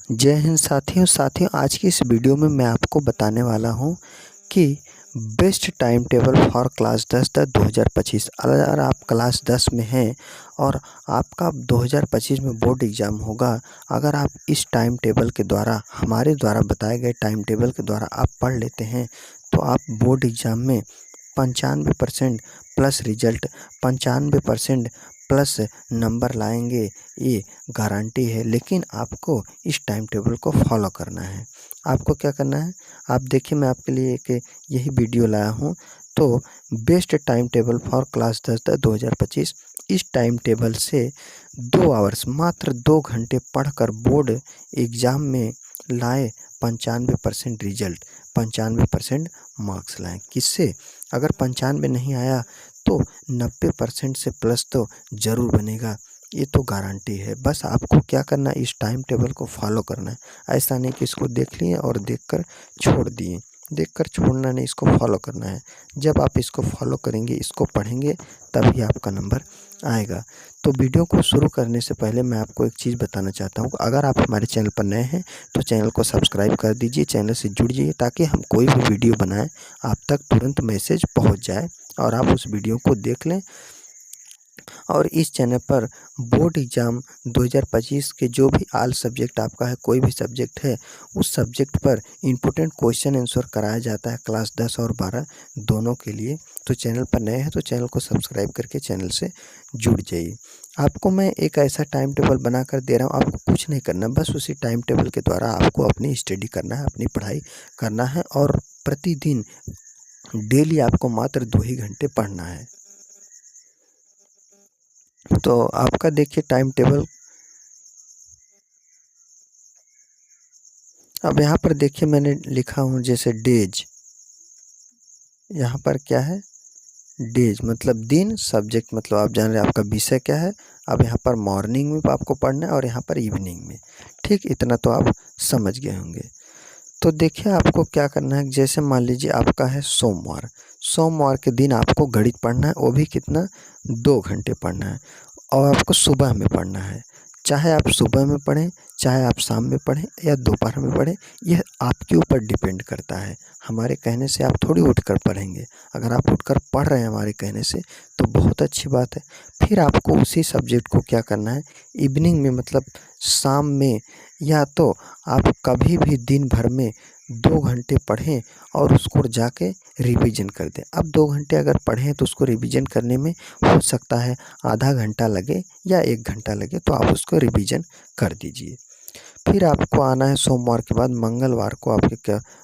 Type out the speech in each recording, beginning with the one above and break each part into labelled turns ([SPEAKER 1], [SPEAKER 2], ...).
[SPEAKER 1] जय हिंद साथियों आज की इस वीडियो में मैं आपको बताने वाला हूं कि best time table for class 10 2025। अगर आप क्लास 10 में हैं और आपका 2025 में बोर्ड एग्ज़ाम होगा, अगर आप इस टाइम टेबल के द्वारा हमारे द्वारा बताए गए टाइम टेबल के द्वारा आप पढ़ लेते हैं तो आप बोर्ड एग्ज़ाम में 95% प्लस रिजल्ट 95% प्लस नंबर लाएंगे, ये गारंटी है। लेकिन आपको इस टाइम टेबल को फॉलो करना है। आपको क्या करना है, आप देखिए मैं आपके लिए एक यही वीडियो लाया हूँ। तो best time table for class 10 2025, इस टाइम टेबल से 2 आवर्स मात्र 2 घंटे पढ़कर बोर्ड एग्ज़ाम में लाए 95% रिजल्ट, 95% मार्क्स लाएँ। किससे? अगर 95 नहीं आया तो 90% से प्लस तो ज़रूर बनेगा, ये तो गारंटी है। बस आपको क्या करना है, इस टाइम टेबल को फॉलो करना है। ऐसा नहीं कि इसको देख लिए और देखकर छोड़ दिए। देखकर छोड़ना नहीं, इसको फॉलो करना है। जब आप इसको फॉलो करेंगे, इसको पढ़ेंगे, तभी आपका नंबर आएगा। तो वीडियो को शुरू करने से पहले मैं आपको एक चीज़ बताना चाहता हूँ। अगर आप हमारे चैनल पर नए हैं तो चैनल को सब्सक्राइब कर दीजिए, चैनल से जुड़ जाइए ताकि हम कोई भी वीडियो बनाएं आप तक तुरंत मैसेज पहुँच जाए और आप उस वीडियो को देख लें। और इस चैनल पर बोर्ड एग्ज़ाम 2025 के जो भी ऑल सब्जेक्ट आपका है, कोई भी सब्जेक्ट है, उस सब्जेक्ट पर इम्पोर्टेंट क्वेश्चन आंसर कराया जाता है क्लास 10 और 12 दोनों के लिए। तो चैनल पर नए हैं तो चैनल को सब्सक्राइब करके चैनल से जुड़ जाइए। आपको मैं एक ऐसा टाइम टेबल बना कर दे रहा हूँ, आपको कुछ नहीं करना, बस उसी टाइम टेबल के द्वारा आपको अपनी स्टडी करना है, अपनी पढ़ाई करना है और प्रतिदिन डेली आपको मात्र 2 ही घंटे पढ़ना है। तो आपका देखिए टाइम टेबल, अब यहाँ पर देखिए मैंने लिखा हूँ जैसे डेज, यहाँ पर क्या है, डेज मतलब दिन, सब्जेक्ट मतलब आप जान रहे हैं आपका विषय क्या है। अब यहाँ पर मॉर्निंग में आपको पढ़ना है और यहाँ पर इवनिंग में। ठीक, इतना तो आप समझ गए होंगे। तो देखिए आपको क्या करना है, जैसे मान लीजिए आपका है सोमवार, सोमवार के दिन आपको गणित पढ़ना है, वो भी कितना, 2 घंटे पढ़ना है और आपको सुबह में पढ़ना है। चाहे आप सुबह में पढ़ें, चाहे आप शाम में पढ़ें या दोपहर में पढ़ें, यह आपके ऊपर डिपेंड करता है। हमारे कहने से आप थोड़ी उठकर पढ़ेंगे। अगर आप उठकर पढ़ रहे हैं हमारे कहने से तो बहुत अच्छी बात है। फिर आपको उसी सब्जेक्ट को क्या करना है, इवनिंग में मतलब शाम में, या तो आप कभी भी दिन भर में 2 घंटे पढ़ें और उसको जाके रिवीजन कर दें। अब 2 घंटे अगर पढ़ें तो उसको रिवीजन करने में हो सकता है आधा घंटा लगे या 1 घंटा लगे, तो आप उसको रिवीजन कर दीजिए। फिर आपको आना है सोमवार के बाद मंगलवार को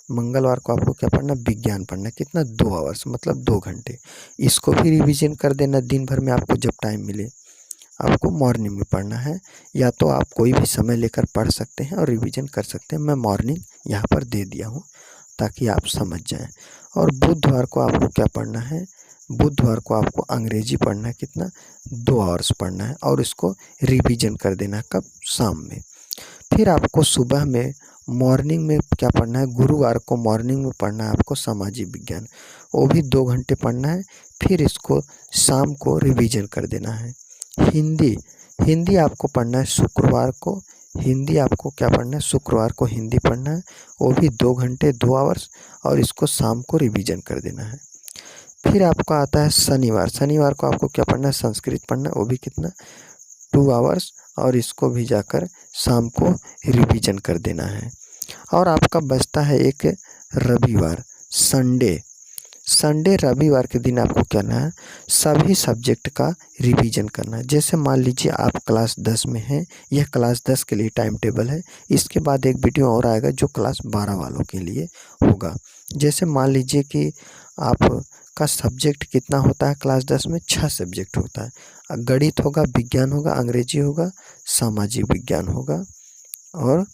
[SPEAKER 1] मंगलवार को आपको क्या पढ़ना, विज्ञान पढ़ना है। कितना, 2 आवर्स मतलब 2 घंटे। इसको भी रिवीजन कर देना दिन भर में, आपको जब टाइम मिले। आपको मॉर्निंग में पढ़ना है, या तो आप कोई भी समय लेकर पढ़ सकते हैं और रिवीजन कर सकते हैं। मैं मॉर्निंग यहाँ पर दे दिया हूँ ताकि आप समझ जाएं। और बुधवार को आपको क्या पढ़ना है, बुधवार को आपको अंग्रेजी पढ़ना है। कितना, 2 आवर्स पढ़ना है और इसको रिवीजन कर देना है। कब, शाम में। फिर आपको सुबह में मॉर्निंग में क्या पढ़ना है, गुरुवार को मॉर्निंग में पढ़ना है आपको सामाजिक विज्ञान, वो भी 2 घंटे पढ़ना है। फिर इसको शाम को रिवीजन कर देना है। हिंदी, हिंदी आपको पढ़ना है शुक्रवार को, हिंदी आपको क्या पढ़ना है, शुक्रवार को हिंदी पढ़ना है, वो भी 2 घंटे 2 आवर्स और इसको शाम को रिवीजन कर देना है। फिर आपका आता है शनिवार, शनिवार को आपको क्या पढ़ना है, संस्कृत पढ़ना है, वो भी कितना, 2 आवर्स और इसको भी जाकर शाम को रिवीजन कर देना है। और आपका बचता है एक रविवार, संडे। संडे रविवार के दिन आपको क्या करना है, सभी सब्जेक्ट का रिवीजन करना है। जैसे मान लीजिए आप क्लास 10 में हैं, यह क्लास 10 के लिए टाइम टेबल है। इसके बाद एक वीडियो और आएगा जो क्लास 12 वालों के लिए होगा। जैसे मान लीजिए कि आपका सब्जेक्ट कितना होता है क्लास 10 में, 6 सब्जेक्ट होता है। गणित होगा, विज्ञान होगा, अंग्रेजी होगा, सामाजिक विज्ञान होगा और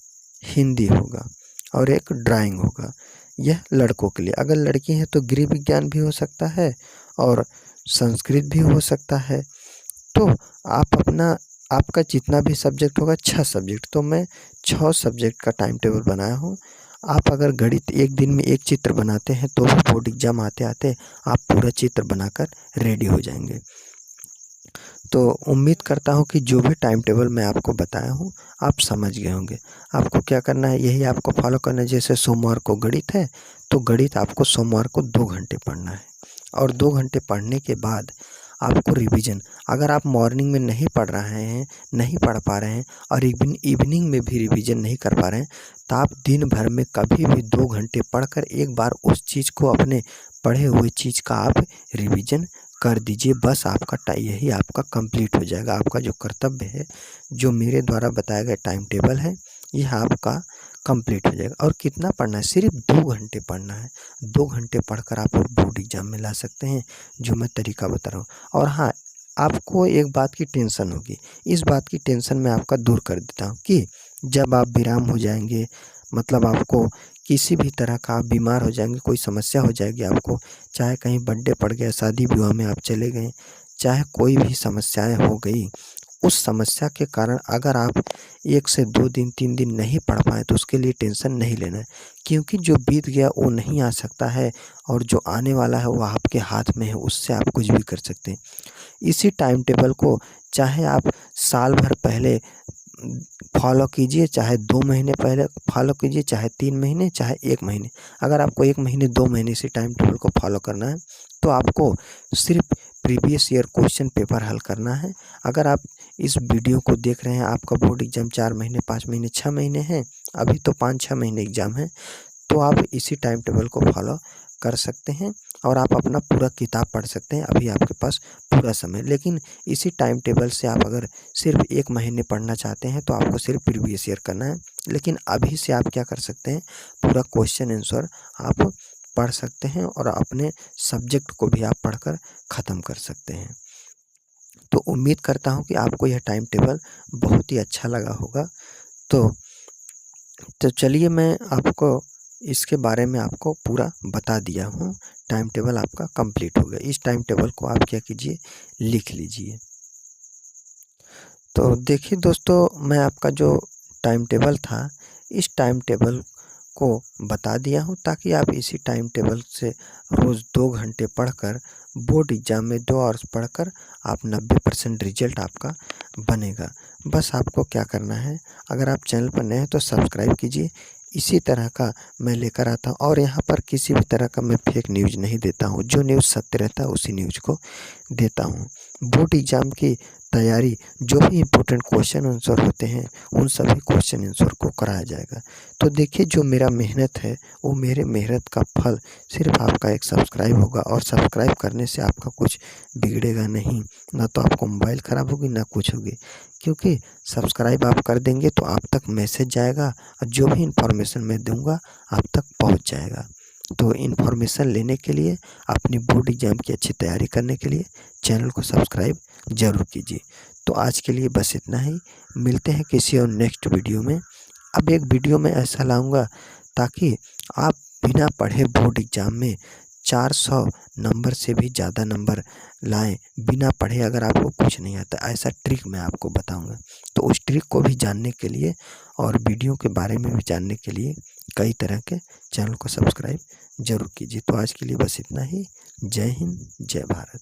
[SPEAKER 1] हिंदी होगा और एक ड्राइंग होगा। यह लड़कों के लिए। अगर लड़की हैं तो गृह विज्ञान भी हो सकता है और संस्कृत भी हो सकता है। तो आप अपना, आपका जितना भी सब्जेक्ट होगा, 6 सब्जेक्ट, तो मैं 6 सब्जेक्ट का टाइम टेबल बनाया हूँ। आप अगर गणित एक दिन में एक चित्र बनाते हैं तो भी बोर्ड एग्जाम आते आते आप पूरा चित्र बनाकर रेडी हो जाएंगे। तो उम्मीद करता हूँ कि जो भी टाइम टेबल मैं आपको बताया हूँ आप समझ गए होंगे। आपको क्या करना है, यही आपको फॉलो करना है। जैसे सोमवार को गणित है तो गणित आपको सोमवार को 2 घंटे पढ़ना है और 2 घंटे पढ़ने के बाद आपको रिवीजन, अगर आप मॉर्निंग में नहीं पढ़ रहे हैं, नहीं पढ़ पा रहे हैं और इवनिंग में भी रिवीजन नहीं कर पा रहे हैं, तो आप दिन भर में कभी भी 2 घंटे पढ़कर एक बार उस चीज़ को, अपने पढ़े हुए चीज़ का आप रिवीजन कर दीजिए। बस आपका यही आपका कंप्लीट हो जाएगा। आपका जो कर्तव्य है, जो मेरे द्वारा बताया गया टाइम टेबल है, यह आपका कंप्लीट हो जाएगा। और कितना पढ़ना है, सिर्फ 2 घंटे पढ़ना है। 2 घंटे पढ़कर आप बोर्ड एग्जाम में ला सकते हैं, जो मैं तरीका बता रहा हूँ। और हाँ, आपको एक बात की टेंशन होगी, इस बात की टेंशन मैं आपका दूर कर देता हूँ कि जब आप विराम हो जाएंगे, मतलब आपको किसी भी तरह का आप बीमार हो जाएंगे, कोई समस्या हो जाएगी आपको, चाहे कहीं बर्थडे पड़ गया, शादी विवाह में आप चले गए, चाहे कोई भी समस्याएं हो गई, उस समस्या के कारण अगर आप 1 से 2 दिन 3 दिन नहीं पढ़ पाए तो उसके लिए टेंशन नहीं लेना है, क्योंकि जो बीत गया वो नहीं आ सकता है और जो आने वाला है वो आपके हाथ में है, उससे आप कुछ भी कर सकते हैं। इसी टाइम टेबल को चाहे आप साल भर पहले फॉलो कीजिए, चाहे 2 महीने पहले फॉलो कीजिए, चाहे 3 महीने, चाहे 1 महीने। अगर आपको 1 महीने 2 महीने इसी टाइम टेबल को फॉलो करना है तो आपको सिर्फ प्रीवियस ईयर क्वेश्चन पेपर हल करना है। अगर आप इस वीडियो को देख रहे हैं, आपका बोर्ड एग्जाम 4 महीने, 5 महीने, 6 महीने है, अभी तो 5-6 महीने एग्जाम है, तो आप इसी टाइम टेबल को फॉलो कर सकते हैं और आप अपना पूरा किताब पढ़ सकते हैं। अभी आपके पास पूरा समय, लेकिन इसी टाइम टेबल से आप अगर सिर्फ 1 महीने पढ़ना चाहते हैं तो आपको सिर्फ प्रीवियस ईयर करना है। लेकिन अभी से आप क्या कर सकते हैं, पूरा क्वेश्चन आंसर आप पढ़ सकते हैं और अपने सब्जेक्ट को भी आप पढ़कर ख़त्म कर सकते हैं। तो उम्मीद करता हूँ कि आपको यह टाइम टेबल बहुत ही अच्छा लगा होगा। तो चलिए, मैं आपको इसके बारे में आपको पूरा बता दिया हूँ। टाइम टेबल आपका कंप्लीट हो गया। इस टाइम टेबल को आप क्या कीजिए, लिख लीजिए। तो देखिए दोस्तों, मैं आपका जो टाइम टेबल था, इस टाइम टेबल को बता दिया हूँ ताकि आप इसी टाइम टेबल से रोज़ 2 घंटे पढ़कर बोर्ड एग्ज़ाम में 2 आवर्स पढ़कर आप 90% रिजल्ट आपका बनेगा। बस आपको क्या करना है, अगर आप चैनल पर नए हैं तो सब्सक्राइब कीजिए। इसी तरह का मैं लेकर आता हूँ और यहाँ पर किसी भी तरह का मैं फेक न्यूज़ नहीं देता हूँ। जो न्यूज़ सत्य रहता है उसी न्यूज़ को देता हूँ। बोर्ड एग्ज़ाम की तैयारी, जो भी इम्पोर्टेंट क्वेश्चन आंसर होते हैं, उन सभी क्वेश्चन आंसर को कराया जाएगा। तो देखिए, जो मेरा मेहनत है, वो मेरे मेहनत का फल सिर्फ आपका एक सब्सक्राइब होगा और सब्सक्राइब करने से आपका कुछ बिगड़ेगा नहीं, ना तो आपको मोबाइल ख़राब होगी ना कुछ होगी, क्योंकि सब्सक्राइब आप कर देंगे तो आप तक मैसेज जाएगा और जो भी इन्फॉर्मेशन मैं दूंगा आप तक पहुंच जाएगा। तो इन्फॉर्मेशन लेने के लिए, अपनी बोर्ड एग्ज़ाम की अच्छी तैयारी करने के लिए चैनल को सब्सक्राइब ज़रूर कीजिए। तो आज के लिए बस इतना ही। मिलते हैं किसी और नेक्स्ट वीडियो में। अब एक वीडियो में ऐसा लाऊंगा ताकि आप बिना पढ़े बोर्ड एग्ज़ाम में 400 नंबर से भी ज़्यादा नंबर लाएं, बिना पढ़े। अगर आपको कुछ नहीं आता, ऐसा ट्रिक मैं आपको बताऊंगा। तो उस ट्रिक को भी जानने के लिए और वीडियो के बारे में भी जानने के लिए कई तरह के चैनल को सब्सक्राइब ज़रूर कीजिए। तो आज के लिए बस इतना ही। जय हिंद, जय भारत।